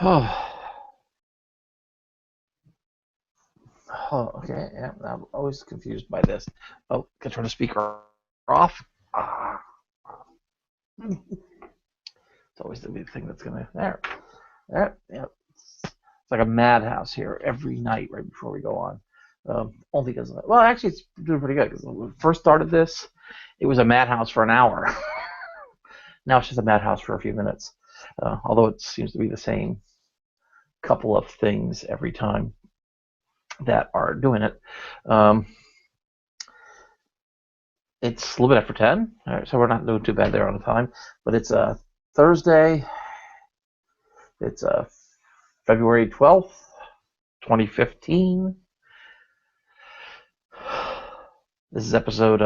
Oh, okay. Yeah, I'm always confused by this. Oh, can I turn the speaker off? Ah, it's always the big thing that's gonna there. There, yeah. It's like a madhouse here every night right before we go on. Only because, well, actually, it's doing pretty good because when we first started this, it was a madhouse for an hour. Now it's just a madhouse for a few minutes. Although it seems to be the same couple of things every time that are doing it. Um, it's a little bit after 10, all right, so we're not doing too bad there on the time. But it's Thursday. It's February 12th, 2015. This is episode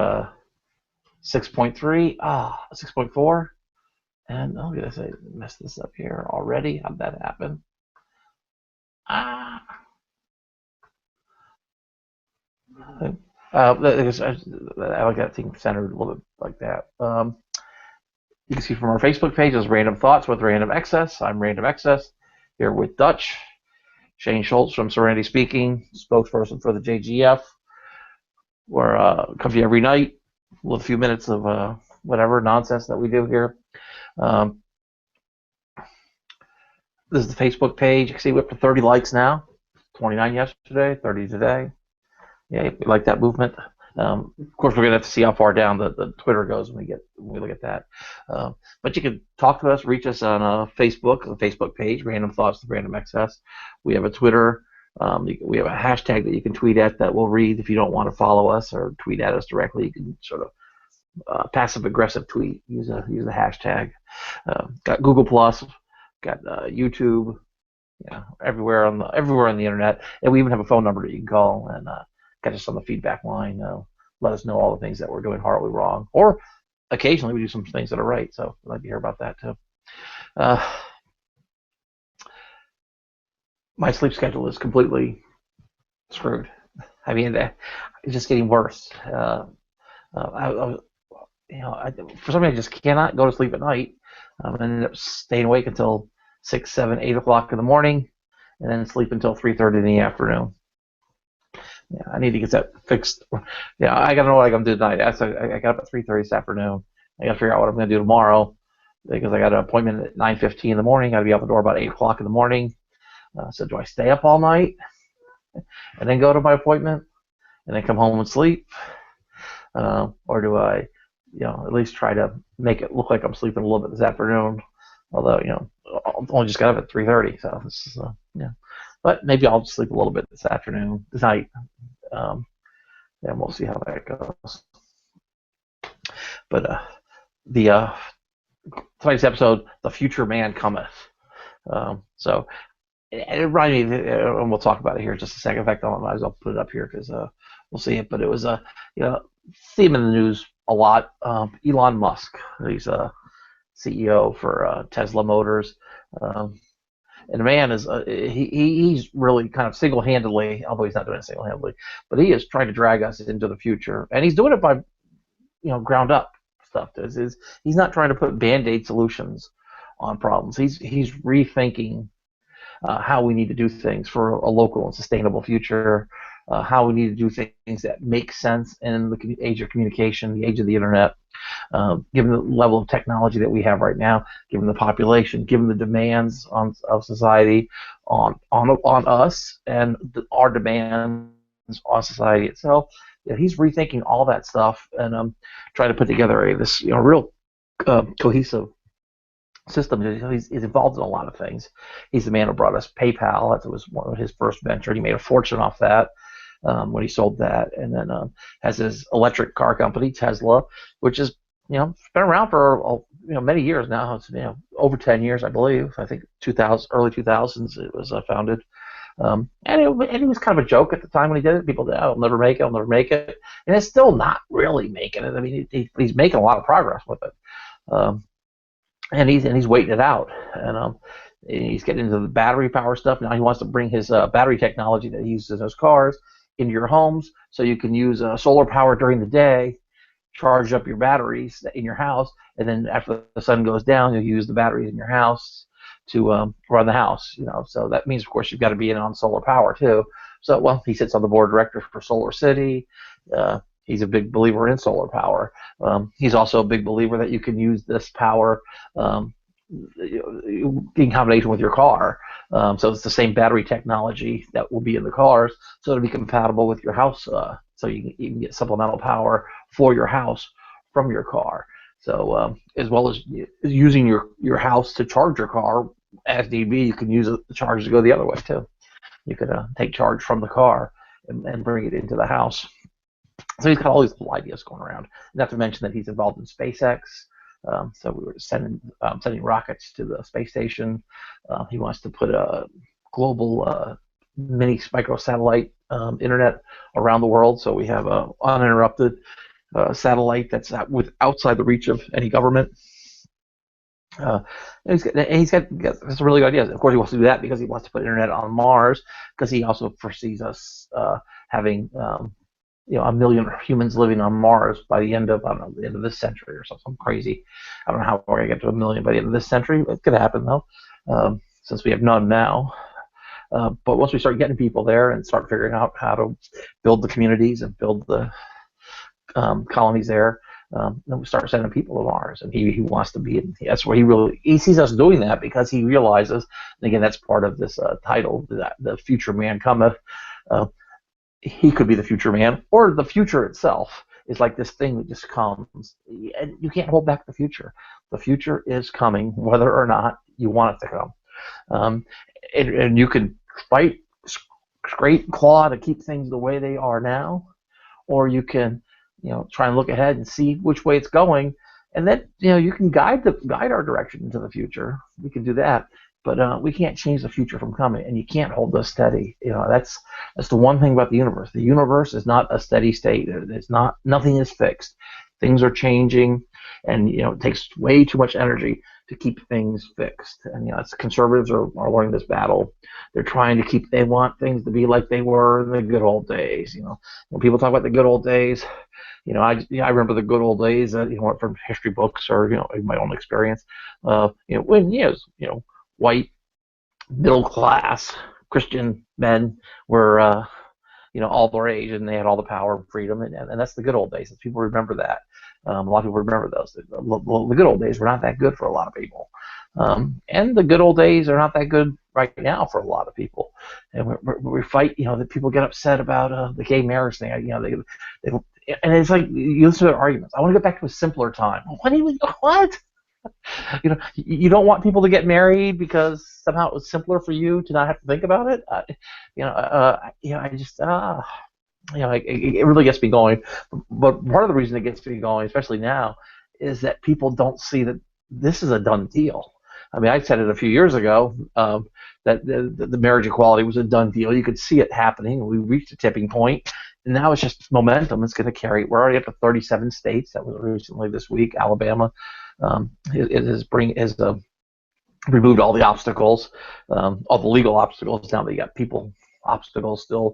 6.3, 6.4. And oh, did I say mess this up here already? How'd that happen? Ah, I like that thing centered a little bit like that. You can see from our Facebook page is Random Thoughts with Random Excess. I'm Random Excess here with Dutch. Shane Schultz from Serenity Speaking, spokesperson for the JGF. We're come to you every night with a few minutes of whatever nonsense that we do here. Um, this is the Facebook page. You can see we're up to 30 likes now. 29 yesterday, 30 today. Yeah, we like that movement. Of course, we're gonna have to see how far down the Twitter goes when we look at that. But you can talk to us, reach us on Facebook, the Facebook page, Random Thoughts with Random Excess. We have a Twitter. We have a hashtag that you can tweet at that we'll read if you don't want to follow us or tweet at us directly. You can sort of passive aggressive tweet. Use the hashtag. Got Google Plus. Got YouTube. Yeah, everywhere on the internet, and we even have a phone number that you can call and catch us on the feedback line. Let us know all the things that we're doing horribly wrong, or occasionally we do some things that are right. So I'd like to hear about that too. Uh, my sleep schedule is completely screwed. I mean, it's just getting worse. For some reason, I just cannot go to sleep at night. I ended up staying awake until 6, 7, 8 o'clock in the morning, and then sleep until 3:30 in the afternoon. Yeah, I need to get that fixed. Yeah, I gotta know what I'm gonna do tonight. I got up at 3:30 this afternoon. I gotta figure out what I'm gonna do tomorrow because I got an appointment at 9:15 in the morning. I gotta be out the door about 8 o'clock in the morning. So do I stay up all night and then go to my appointment and then come home and sleep, or do I, at least try to make it look like I'm sleeping a little bit this afternoon? Although, I only just got up at 3:30, so this is yeah. But maybe I'll sleep a little bit this afternoon, this night. And we'll see how that goes. But the tonight's episode, "The Future Man Cometh." So it reminded me, and we'll talk about it here in just a second. In fact, I might as well put it up here because we'll see it. But it was a theme in the news a lot. Elon Musk, he's a CEO for Tesla Motors. And the man is he's really kind of single-handedly, although he's not doing it single-handedly, but he is trying to drag us into the future, and he's doing it by ground up stuff. He's not trying to put band-aid solutions on problems. He's rethinking how we need to do things for a local and sustainable future. How we need to do things that make sense in the age of communication, the age of the internet. Given the level of technology that we have right now, given the population, given the demands of society on us and our demands on society itself, he's rethinking all that stuff and trying to put together this real cohesive system. He's involved in a lot of things. He's the man who brought us PayPal. That was one of his first ventures. He made a fortune off that. When he sold that, and then has his electric car company Tesla, which is been around for many years now. It's over 10 years, I believe. I think 2000, early 2000s, it was founded. And it was kind of a joke at the time when he did it. People said, "I'll never make it. I'll never make it," and it's still not really making it. I mean, he's making a lot of progress with it, and he's waiting it out. And he's getting into the battery power stuff now. He wants to bring his battery technology that he uses in his cars into your homes, so you can use solar power during the day, charge up your batteries in your house, and then after the sun goes down, you'll use the batteries in your house to run the house. So that means, of course, you've got to be in on solar power too. So, well, he sits on the board of directors for Solar City. He's a big believer in solar power. He's also a big believer that you can use this power in combination with your car. So it's the same battery technology that will be in the cars, so it'll be compatible with your house. So you can get supplemental power for your house from your car. So as well as using your house to charge your car as need be, you can use the charge to go the other way too. You could take charge from the car and bring it into the house. So he's got all these little ideas going around. Not to mention that he's involved in SpaceX. So we were sending rockets to the space station. He wants to put a global mini microsatellite internet around the world, so we have a uninterrupted satellite that's outside the reach of any government. He's got some really good ideas. Of course, he wants to do that because he wants to put internet on Mars, because he also foresees us having 1 million humans living on Mars by the end of the end of this century or something crazy. I don't know how we're gonna get to 1 million by the end of this century. It could happen though, since we have none now. But once we start getting people there and start figuring out how to build the communities and build the colonies there, then we start sending people to Mars, and he wants to be in. That's where he sees us doing that, because he realizes, and again, that's part of this title, the future man cometh. He could be the future man, or the future itself is like this thing that just comes, and you can't hold back the future. The future is coming, whether or not you want it to come, and you can fight, scrape, claw to keep things the way they are now, or you can try and look ahead and see which way it's going, and then you can guide our direction into the future. We can do that, but we can't change the future from coming, and you can't hold us steady. That's the one thing about the universe. The universe is not a steady state. Nothing is fixed. Things are changing, and it takes way too much energy to keep things fixed. And conservatives are learning this battle. They're trying to they want things to be like they were in the good old days. When people talk about the good old days, I remember the good old days, from history books or my own experience. When white middle class Christian men were all their age, and they had all the power and freedom, and that's the good old days. People remember that. A lot of people remember those. The good old days were not that good for a lot of people, and the good old days are not that good right now for a lot of people. And we fight. That people get upset about the gay marriage thing. And it's like, you listen to their arguments. I want to get back to a simpler time. What? You don't want people to get married because somehow it was simpler for you to not have to think about it. It really gets me going. But part of the reason it gets me going, especially now, is that people don't see that this is a done deal. I mean, I said it a few years ago that the marriage equality was a done deal. You could see it happening. We reached a tipping point, and now it's just momentum. It's going to carry. We're already up to 37 states. That was recently this week. Alabama has removed all the obstacles, all the legal obstacles. Now they got people obstacles still.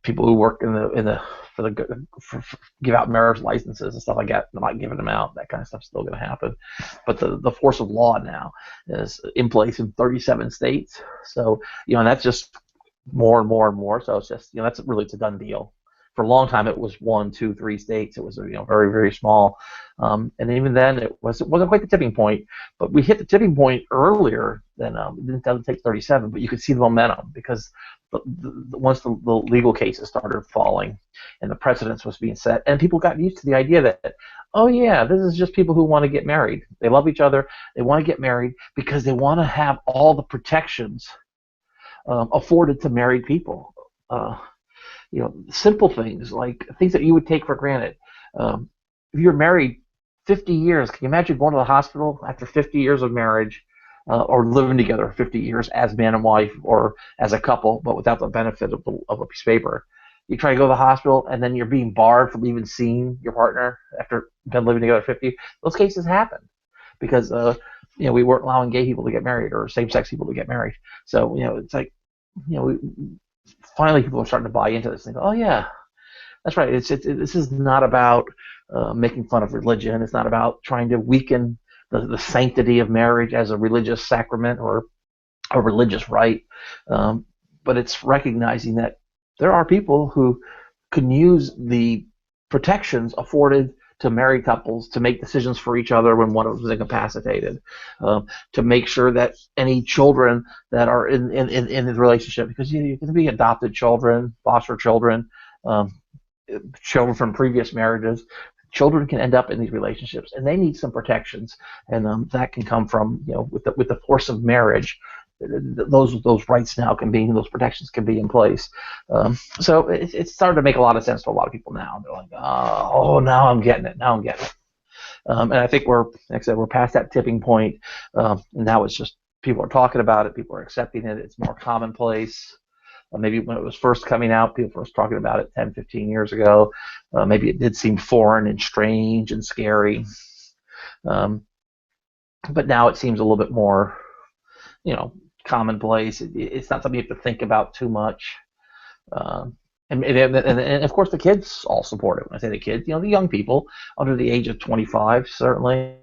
People who work give out marriage licenses and stuff like that. They're not giving them out. That kind of stuff's still going to happen. But the force of law now is in place in 37 states. So and that's just more and more and more. So it's just it's a done deal. For a long time, it was 1, 2, 3 states. It was very, very small, and even then, it wasn't quite the tipping point. But we hit the tipping point earlier than it doesn't take 37. But you could see the momentum, because once the legal cases started falling and the precedence was being set, and people got used to the idea that, oh yeah, this is just people who want to get married. They love each other. They want to get married because they want to have all the protections afforded to married people. Simple things, like things that you would take for granted. If you're married 50 years, can you imagine going to the hospital after 50 years of marriage, or living together 50 years as man and wife, or as a couple, but without the benefit of a piece of paper? You try to go to the hospital, and then you're being barred from even seeing your partner after been living together 50. Those cases happen because we weren't allowing gay people to get married, or same-sex people to get married. So it's like finally people are starting to buy into this thing. Oh yeah, that's right. This is not about making fun of religion. It's not about trying to weaken the sanctity of marriage as a religious sacrament or a religious rite, but it's recognizing that there are people who can use the protections afforded to married couples to make decisions for each other when one of them is incapacitated, to make sure that any children that are in the relationship, because you can be adopted children, foster children, um, children from previous marriages. Children can end up in these relationships, and they need some protections, and that can come from with the force of marriage. Those rights now can be, those protections can be in place. So it's starting to make a lot of sense to a lot of people now. They're like, oh, now I'm getting it. Now I'm getting it. And I think like I said, we're past that tipping point. And now it's just people are talking about it. People are accepting it. It's more commonplace. Maybe when it was first coming out, people were talking about it 10, 15 years ago. Maybe it did seem foreign and strange and scary. But now it seems a little bit more, commonplace. It's not something you have to think about too much. And of course the kids all support it. When I say the kids, the young people under the age of 25, certainly,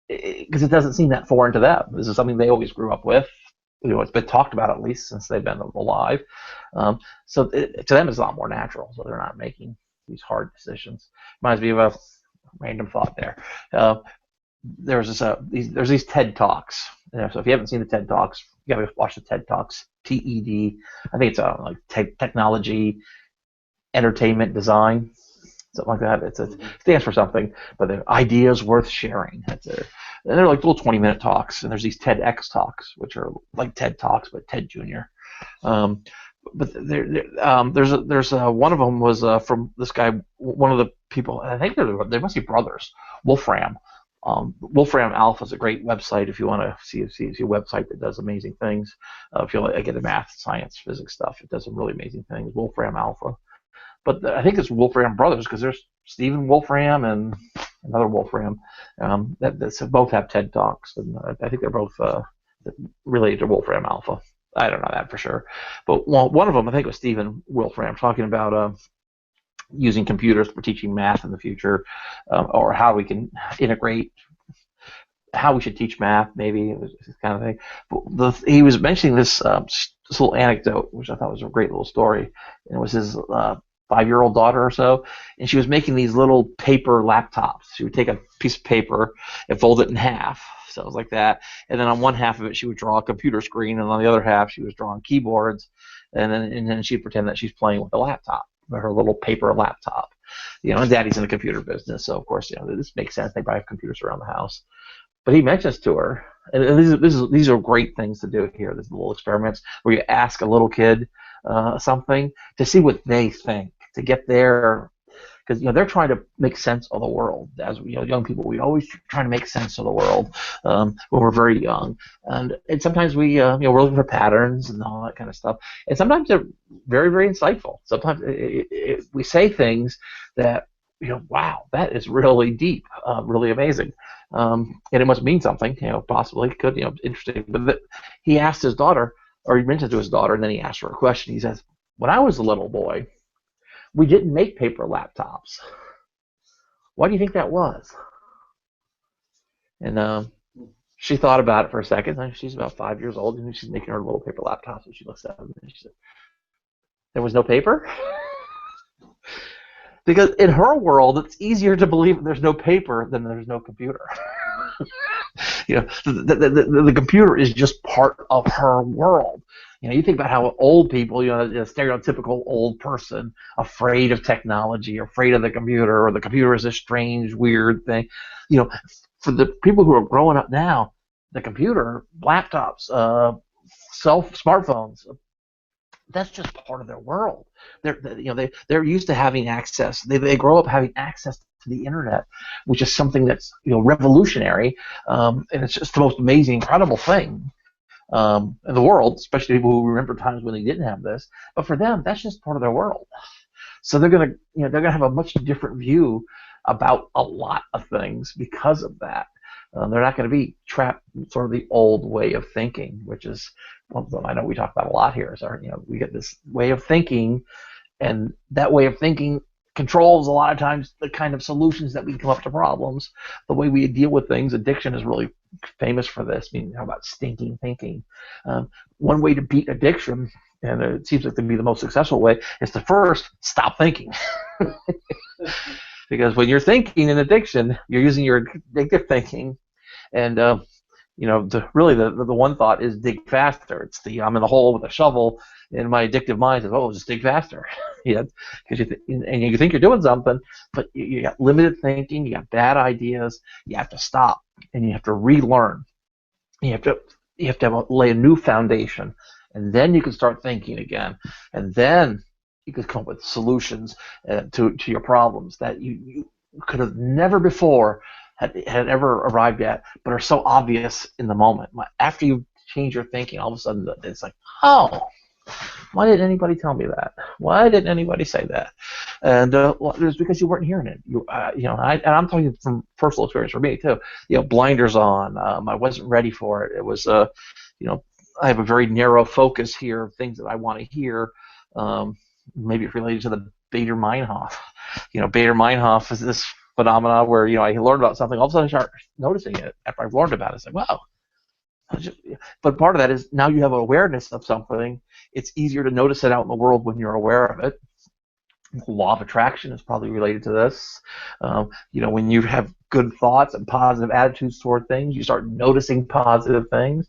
because it doesn't seem that foreign to them. This is something they always grew up with. It's been talked about at least since they've been alive. So to them it's a lot more natural. So they're not making these hard decisions. Reminds me of a random thought there. There's these TED Talks. So if you haven't seen the TED Talks, you gotta watch the TED Talks. TED. I think it's like technology, entertainment, design, something like that. It stands for something, but they're ideas worth sharing. And they're like little 20-minute talks. And there's these TEDx talks, which are like TED Talks, but TED Junior. But there's one of them was from this guy, one of the people. I think they must be brothers. Wolfram. Wolfram Alpha is a great website if you want to see a website that does amazing things. If you like the math, science, physics stuff, it does some really amazing things. Wolfram Alpha. But I think it's Wolfram Brothers because there's Stephen Wolfram and another Wolfram that both have TED Talks, and I think they're both related to Wolfram Alpha. I don't know that for sure, but one of them, I think it was Stephen Wolfram, talking about using computers for teaching math in the future, or how we can integrate, how we should teach math, maybe, this kind of thing. But he was mentioning this little anecdote, which I thought was a great little story, and it was his 5-year-old daughter or so, and she was making these little paper laptops. She would take a piece of paper and fold it in half, so it was like that, and then on one half of it she would draw a computer screen, and on the other half she was drawing keyboards, and then she'd pretend that she's playing with a laptop, her little paper laptop. And Daddy's in the computer business, so of course, this makes sense. They probably have computers around the house. But he mentions to her, and these are great things to do here. These little experiments where you ask a little kid something to see what they think, to get their, because they're trying to make sense of the world. As young people, we always try to make sense of the world when we're very young, and sometimes we're looking for patterns and all that kind of stuff. And sometimes they're very, very insightful. Sometimes we say things that wow, that is really deep, really amazing, and it must mean something. Possibly could interesting. But he asked his daughter, or he mentioned to his daughter, and then he asked her a question. He says, "When I was a little boy, we didn't make paper laptops. Why do you think that was?" And she thought about it for a second. She's about 5 years old, and she's making her little paper laptops, and she looks at them, and she said, "There was no paper?" Because in her world, it's easier to believe there's no paper than there's no computer. The computer is just part of her world. You think about how old people, a stereotypical old person, afraid of technology, afraid of the computer, or the computer is a strange, weird thing. For the people who are growing up now, the computer, laptops, smartphones, that's just part of their world. They're used to having access. They grow up having access to the internet, which is something that's revolutionary, and it's just the most amazing, incredible thing in the world, especially people who remember times when they didn't have this. But for them, that's just part of their world. So they're gonna have a much different view about a lot of things because of that. They're not going to be trapped in sort of the old way of thinking, which is one of them I know we talk about a lot here. Is we get this way of thinking, and that way of thinking controls a lot of times the kind of solutions that we come up to problems, the way we deal with things. Addiction is really famous for this. I mean, how about stinking thinking? One way to beat addiction, and it seems like to be the most successful way, is to first stop thinking. Because when you're thinking in addiction, you're using your addictive thinking, and the one thought is dig faster. It's the I'm in the hole with a shovel, and my addictive mind says, "Oh, just dig faster." Yeah, because and you think you're doing something, but you got limited thinking, you got bad ideas. You have to stop, and you have to relearn. You have to lay a new foundation, and then you can start thinking again, and then you can come up with solutions to your problems that you could have never before had ever arrived at, but are so obvious in the moment. After you change your thinking, all of a sudden it's like, oh, why didn't anybody tell me that? Why didn't anybody say that? And well, it was because you weren't hearing it. And I'm talking from personal experience for me too. Blinders on. I wasn't ready for it. It was, I have a very narrow focus here of things that I want to hear. Maybe it's related to the Bader-Meinhof. Bader-Meinhof is this phenomena where I learned about something, all of a sudden I start noticing it after I've learned about it. It's like, wow. But part of that is now you have awareness of something. It's easier to notice it out in the world when you're aware of it. The law of attraction is probably related to this. When you have good thoughts and positive attitudes toward things, you start noticing positive things.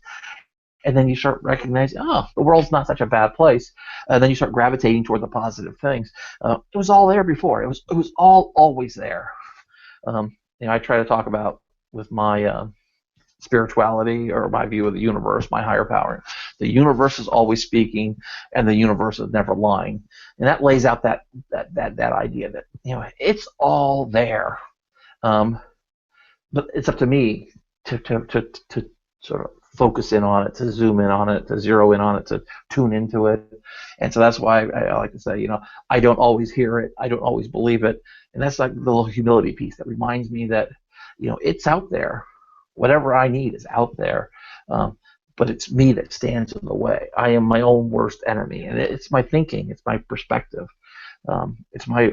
And then you start recognizing, oh, the world's not such a bad place. And then you start gravitating toward the positive things. It was all there before. It was all always there. I try to talk about with my spirituality or my view of the universe, my higher power. The universe is always speaking, and the universe is never lying. And that lays out that idea that it's all there. But it's up to me to sort of focus in on it, to zoom in on it, to zero in on it, to tune into it. And so that's why I like to say, I don't always hear it, I don't always believe it. And that's like the little humility piece that reminds me that, it's out there. Whatever I need is out there. But it's me that stands in the way. I am my own worst enemy. And it's my thinking, it's my perspective. It's my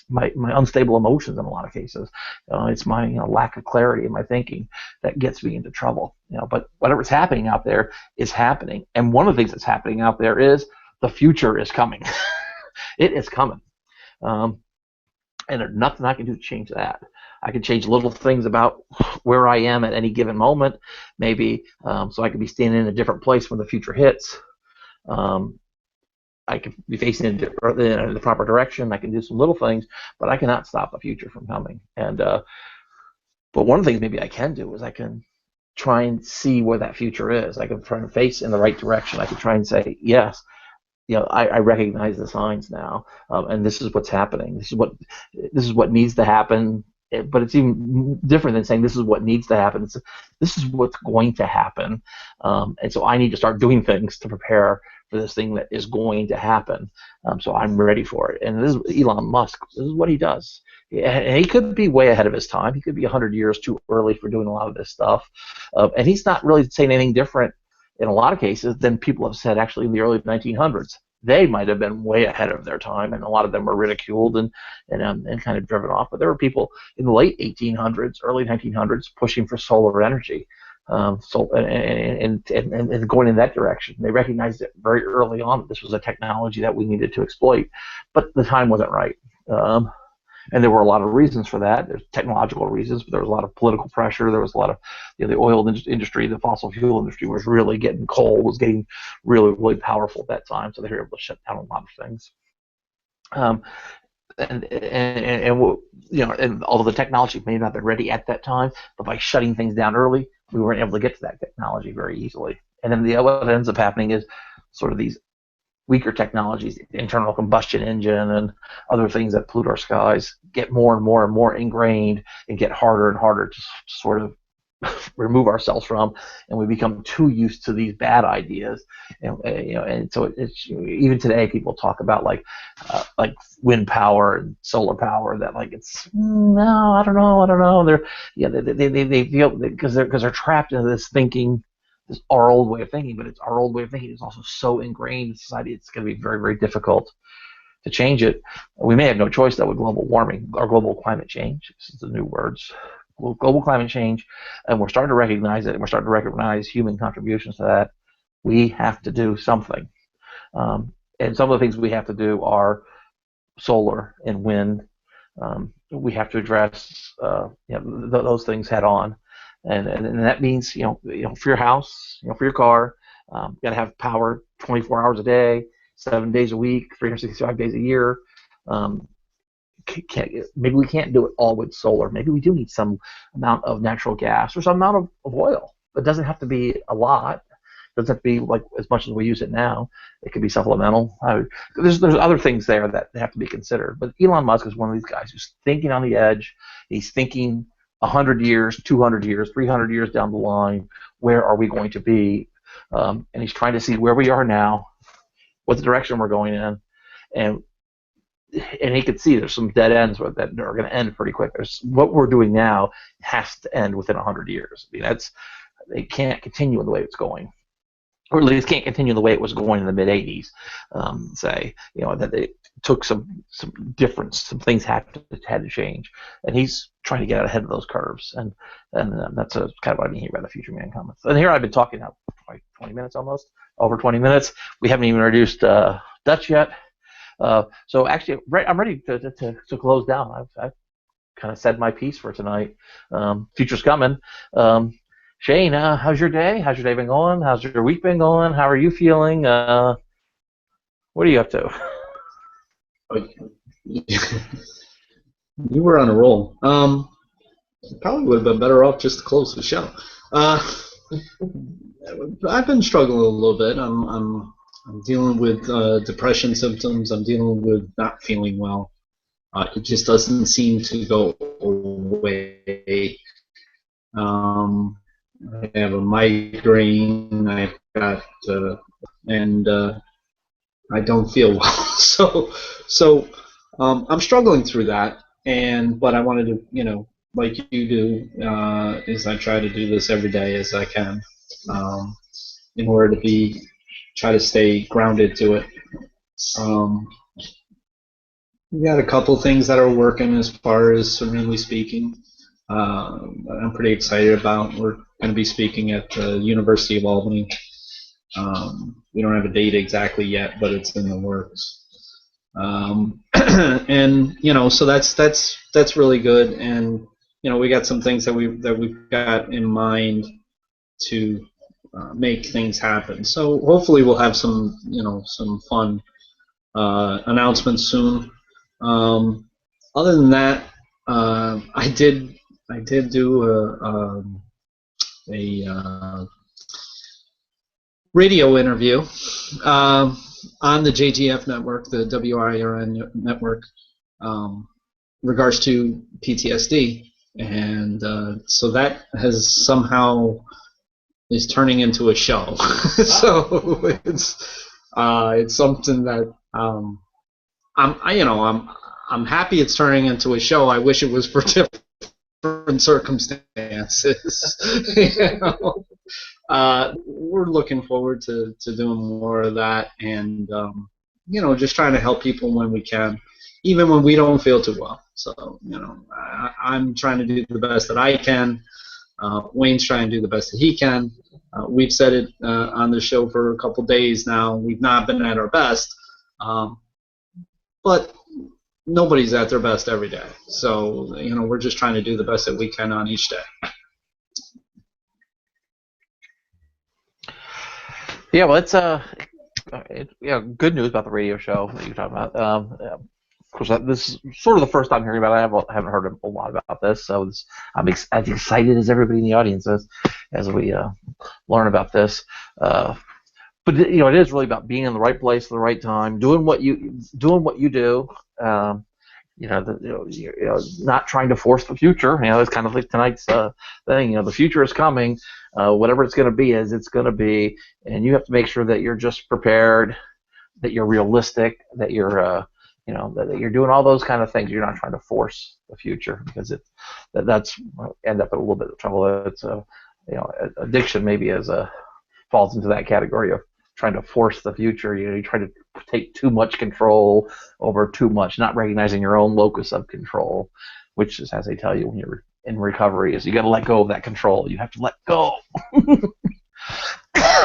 my unstable emotions in a lot of cases. It's my lack of clarity in my thinking that gets me into trouble. But whatever's happening out there is happening, and one of the things that's happening out there is the future is coming. It is coming, and there's nothing I can do to change that. I can change little things about where I am at any given moment, maybe, so I can be standing in a different place when the future hits. I can be facing in the proper direction. I can do some little things, but I cannot stop the future from coming. And but one of the things maybe I can do is I can try and see where that future is. I can try and face in the right direction. I can try and say, yes, I recognize the signs now, and this is what's happening. This is what needs to happen. But it's even different than saying this is what needs to happen. This is what's going to happen, and so I need to start doing things to prepare for this thing that is going to happen. So I'm ready for it. And this is Elon Musk. This is what he does. And he could be way ahead of his time. He could be 100 years too early for doing a lot of this stuff. And he's not really saying anything different in a lot of cases than people have said actually in the early 1900s. They might have been way ahead of their time, and a lot of them were ridiculed and kind of driven off. But there were people in the late 1800s, early 1900s, pushing for solar energy, and going in that direction. They recognized it very early on that this was a technology that we needed to exploit, but the time wasn't right. And there were a lot of reasons for that. There's technological reasons, but there was a lot of political pressure. There was a lot of the oil industry, the fossil fuel industry was really getting coal, was getting really, really powerful at that time. So they were able to shut down a lot of things. And although the technology may not have been ready at that time, but by shutting things down early, we weren't able to get to that technology very easily. And then what ends up happening is sort of these weaker technologies, internal combustion engine and other things that pollute our skies, get more and more and more ingrained and get harder and harder to sort of remove ourselves from, and we become too used to these bad ideas. And so it's even today people talk about like wind power and solar power, that like it's no, I don't know. They feel because they're trapped into this thinking. This our old way of thinking, but it's our old way of thinking is also so ingrained in society. It's going to be very, very difficult to change it. We may have no choice though with global warming or global climate change. This is the new words. Global climate change, and we're starting to recognize it, and we're starting to recognize human contributions to that. We have to do something. And some of the things we have to do are solar and wind. We have to address those things head on, and that means for your house, for your car, you got to have power 24 hours a day, 7 days a week, 365 days a year. Maybe we can't do it all with solar. Maybe we do need some amount of natural gas or some amount of oil. It doesn't have to be a lot. It doesn't have to be like as much as we use it now. It could be supplemental. There's other things there that have to be considered. But Elon Musk is one of these guys who's thinking on the edge. He's thinking 100 years, 200 years, 300 years down the line. Where are we going to be? And he's trying to see where we are now, what the direction we're going in, and he could see there's some dead ends that are going to end pretty quick. What we're doing now has to end within 100 years. I mean, they can't continue in the way it's going, or at least can't continue the way it was going in the mid 80s. That it took some difference, some things had to change, and he's trying to get out ahead of those curves, and that's kind of what I mean here by the Future Man Cometh. And here I've been talking now for 20 minutes almost, over 20 minutes. We haven't even introduced Dutch yet. So actually, I'm ready to close down. I've kind of said my piece for tonight. Future's coming. Shane, how's your day? How's your day been going? How's your week been going? How are you feeling? What are you up to? You were on a roll. Probably would have been better off just to close the show. I've been struggling a little bit. I'm dealing with depression symptoms. I'm dealing with not feeling well. It just doesn't seem to go away. I have a migraine. I've got and I don't feel well. So I'm struggling through that. But I wanted to, like you do, is I try to do this every day as I can, in order to try to stay grounded to it. We got a couple things that are working as far as Serenely Speaking. I'm pretty excited about. We're going to be speaking at the University of Albany. We don't have a date exactly yet, but it's in the works. And so that's really good. And we got some things that we've got in mind to make things happen. So hopefully we'll have some fun announcements soon. Other than that, I did do a radio interview on the JGF network, the WIRN network, regards to PTSD, and so that has somehow is turning into a show. So it's something that I'm happy it's turning into a show. I wish it was for different circumstances. We're looking forward to doing more of that, and just trying to help people when we can, even when we don't feel too well. So I'm trying to do the best that I can. Wayne's trying to do the best that he can. We've said it on the show for a couple days now. We've not been at our best, but nobody's at their best every day. So we're just trying to do the best that we can on each day. Yeah, well, it's good news about the radio show that you're talking about. Of course, this is sort of the first time hearing about it. I haven't heard a lot about this, so I'm as excited as everybody in the audience is as we learn about this. But it is really about being in the right place at the right time, doing what you do. Not trying to force the future. It's kind of like tonight's thing. The future is coming. Whatever it's going to be it's going to be, and you have to make sure that you're just prepared, that you're realistic, that you're that you're doing all those kind of things. You're not trying to force the future, because that's end up in a little bit of trouble. It's addiction maybe falls into that category of trying to force the future. You try to take too much control over too much, not recognizing your own locus of control, which is, as they tell you when you're in recovery, is you got to let go of that control. You have to let go.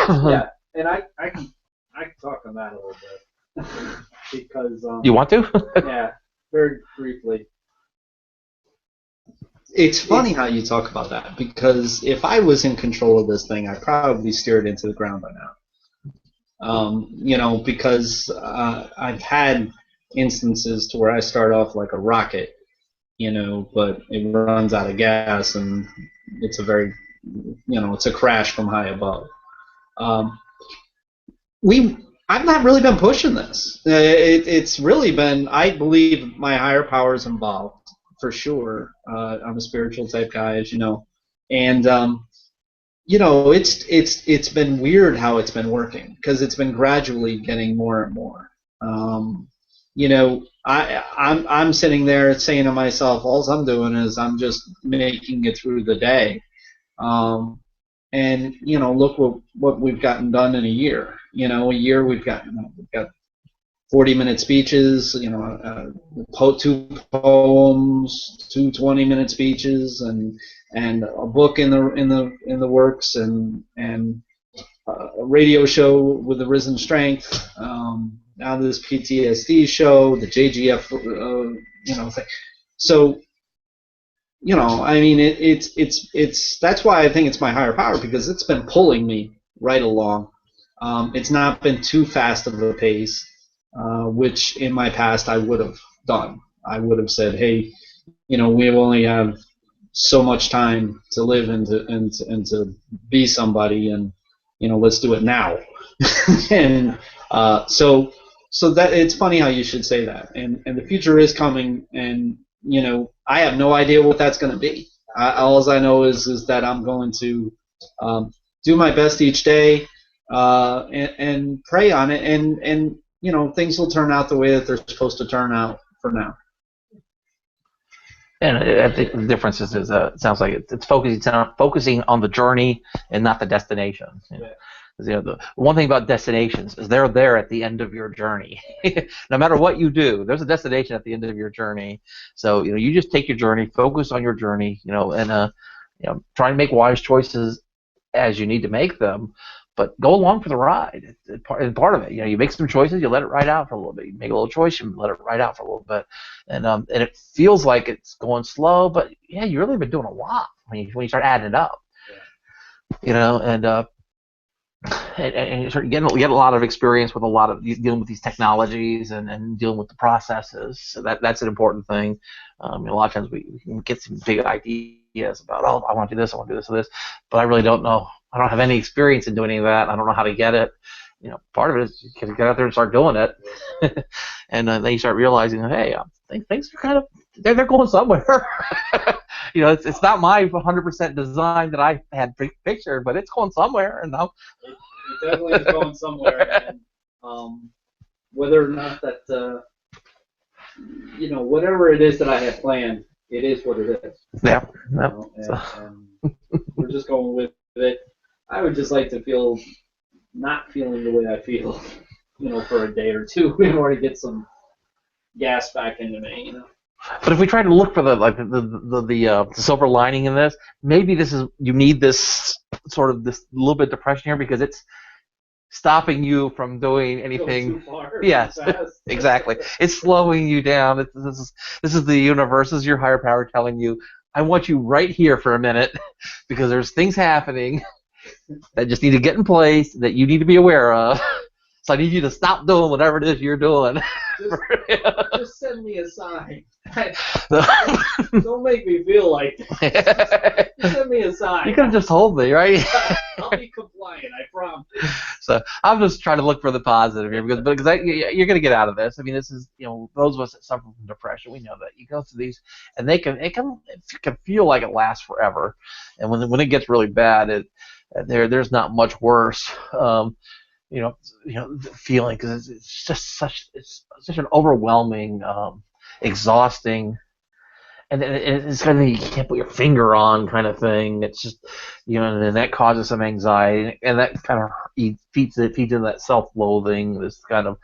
Yeah, and I can talk on that a little bit because you want to? yeah, very briefly. It's funny how you talk about that, because if I was in control of this thing, I'd probably steer it into the ground by now. Because I've had instances to where I start off like a rocket, but it runs out of gas, and it's it's a crash from high above. I've not really been pushing this. It's really been, I believe, my higher powers involved, for sure. I'm a spiritual type guy, as you know, and it's been weird how it's been working, because it's been gradually getting more and more. I'm sitting there saying to myself, all I'm doing is I'm just making it through the day. And look what we've gotten done in a year. A year we've got 40-minute speeches. Two poems, two 20-minute speeches, and a book in the works, and a radio show with the Risen Strength. Now this PTSD show, the JGF, thing. So. I mean, it's that's why I think it's my higher power, because it's been pulling me right along. It's not been too fast of a pace, which in my past I would have done. I would have said, hey, we only have so much time to live and to be somebody, and let's do it now. And so that it's funny how you should say that, and the future is coming, and I have no idea what that's going to be. All I know is that I'm going to do my best each day, and pray on it, and things will turn out the way that they're supposed to turn out for now. And I think the difference is it sounds like it's focusing on the journey and not the destination. Yeah. The one thing about destinations is they're there at the end of your journey. No matter what you do, there's a destination at the end of your journey. So you just take your journey, focus on your journey, and try and make wise choices as you need to make them, but go along for the ride. It's part of it. You make some choices, you let it ride out for a little bit. You make a little choice, you let it ride out for a little bit, and it feels like it's going slow, but yeah, you really been doing a lot when you start adding it up. And you start getting a lot of experience with a lot of dealing with these technologies and dealing with the processes. So that's an important thing. A lot of times we can get some big ideas about, I want to do this, I want to do this or this, but I really don't know. I don't have any experience in doing any of that. I don't know how to get it. Part of it is you can get out there and start doing it, and then you start realizing, hey, things are kind of they're going somewhere. It's not my 100% design that I had pictured, but it's going somewhere, and now it definitely is going somewhere. And whether or not that whatever it is that I have planned, it is what it is. Yeah. And we're just going with it. I would just like to feel not feeling the way I feel, for a day or two in order to get some gas back into me, But if we try to look for the silver lining in this, maybe you need this sort of this little bit of depression here because it's stopping you from doing anything. Too far, yes, exactly. It's slowing you down. This is the universe. This is your higher power telling you, I want you right here for a minute because there's things happening that just need to get in place that you need to be aware of. So I need you to stop doing whatever it is you're doing. Just send me a sign. Don't make me feel like this. Just send me a sign. You could have just told me, right? I'll be compliant, I promise. So I'm just trying to look for the positive here because you're going to get out of this. I mean, this is, those of us that suffer from depression, we know that you go through these, and it can feel like it lasts forever, and when it gets really bad, there's not much worse. Feeling because it's just such an overwhelming, exhausting, and it's kind of you can't put your finger on kind of thing. It's just and that causes some anxiety, and that kind of feeds into that self-loathing, this kind of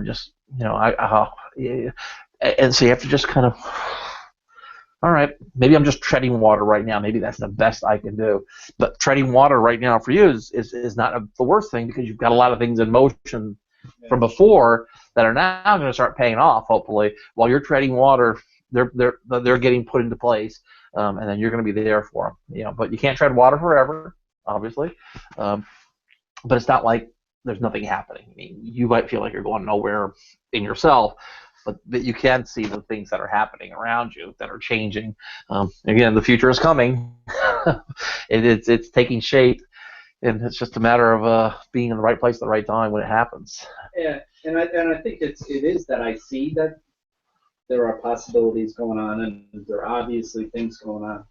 just yeah. And so you have to just kind of, all right, maybe I'm just treading water right now. Maybe that's the best I can do. But treading water right now for you is not the worst thing, because you've got a lot of things in motion from before that are now going to start paying off. Hopefully, while you're treading water, they're getting put into place, and then you're going to be there for them. But you can't tread water forever, obviously. But it's not like there's nothing happening. I mean, you might feel like you're going nowhere in yourself, but that you can see the things that are happening around you that are changing. Again, the future is coming. It's taking shape, and it's just a matter of being in the right place at the right time when it happens. Yeah, and I think it is that I see that there are possibilities going on, and there are obviously things going on.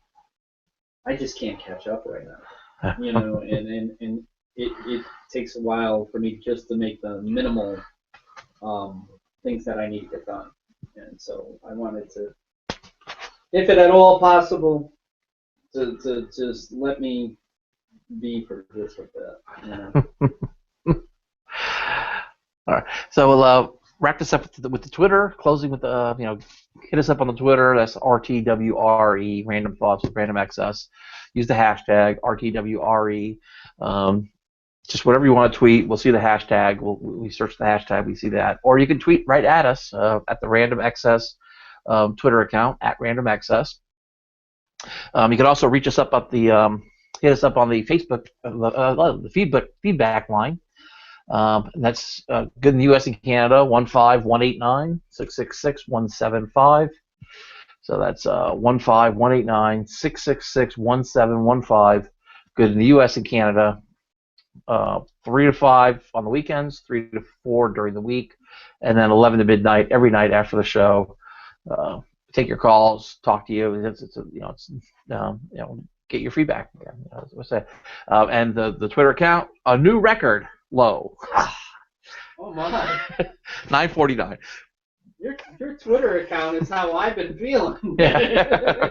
I just can't catch up right now, and it takes a while for me just to make the minimal things that I need to get done. And so I wanted to, if it at all possible, to just let me be for just a bit. All right, so we'll wrap this up with the Twitter, closing with hit us up on the Twitter. That's RTWRE, Random Thoughts with Random Access. Use the hashtag RTWRE. Just whatever you want to tweet, we'll see the hashtag. We search the hashtag, we see that. Or you can tweet right at us at the Random Access Twitter account, at Random Access. You can also reach us up at hit us up on the Facebook, the feedback line. That's good in the U.S. and Canada, 15189-666-175. So that's 15189-666-1715. Good in the U.S. and Canada. 3 to 5 on the weekends, 3 to 4 during the week, and then 11 to midnight every night after the show. Take your calls, talk to you. Get your feedback. And the Twitter account, a new record low. Oh my! 949. Your Twitter account is how I've been feeling. Yeah.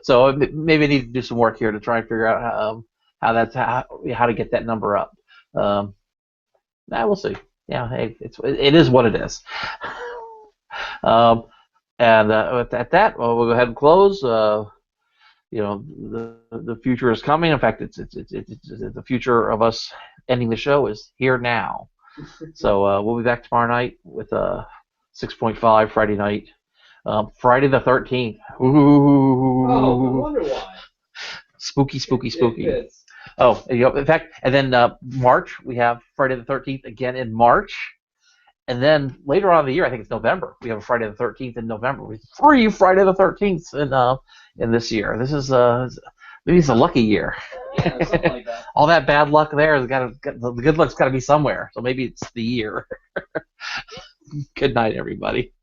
So maybe I need to do some work here to try and figure out how to get that number up. We'll see. Yeah, hey, it is what it is. And at that, we'll go ahead and close. The future is coming. In fact, it's the future of us ending the show is here now. So we'll be back tomorrow night with 6.5 Friday night. Friday the 13th. Ooh. Oh, I wonder why. Spooky. Oh, in fact, and then March, we have Friday the 13th again in March. And then later on in the year, I think it's November, we have a Friday the 13th in November. We have 3 Friday the 13th in this year. This is maybe it's a lucky year. Yeah, something like that. All that bad luck there, the good luck's got to be somewhere. So maybe it's the year. Good night, everybody.